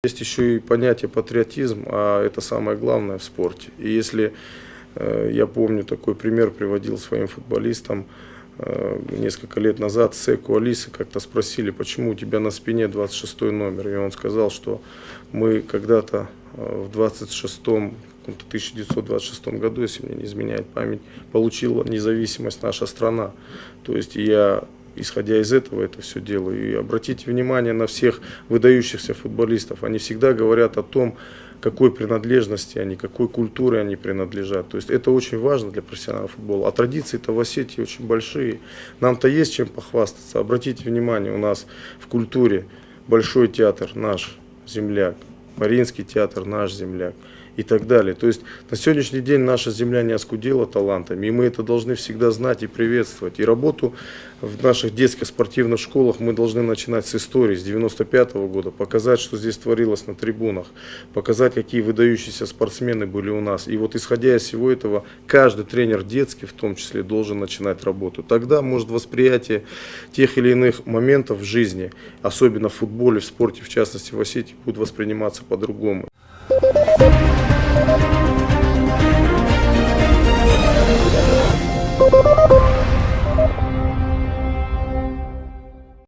Есть еще и понятие патриотизм, а это самое главное в спорте. И если я помню, такой пример приводил своим футболистам несколько лет назад, Секу Алисы как-то спросили, почему у тебя на спине 26 номер. И он сказал, что мы когда-то в 1926 году, если мне не изменяет память, получила независимость наша страна. То есть я, исходя из этого, это все делаю. И обратите внимание на всех выдающихся футболистов. Они всегда говорят о том, какой принадлежности они, какой культуре они принадлежат. То есть это очень важно для профессионального футбола. А традиции-то в Осетии очень большие. Нам-то есть чем похвастаться. Обратите внимание, у нас в культуре Большой театр наш земляк, Мариинский театр наш земляк и так далее. То есть на сегодняшний день наша земля не оскудела талантами, и мы это должны всегда знать и приветствовать. И работу в наших детских спортивных школах мы должны начинать с истории, с 95-го года, показать, что здесь творилось на трибунах, показать, какие выдающиеся спортсмены были у нас. И вот исходя из всего этого, каждый тренер детский в том числе должен начинать работу. Тогда, может, восприятие тех или иных моментов в жизни, особенно в футболе, в спорте, в частности в Осетии, будет восприниматься по-другому.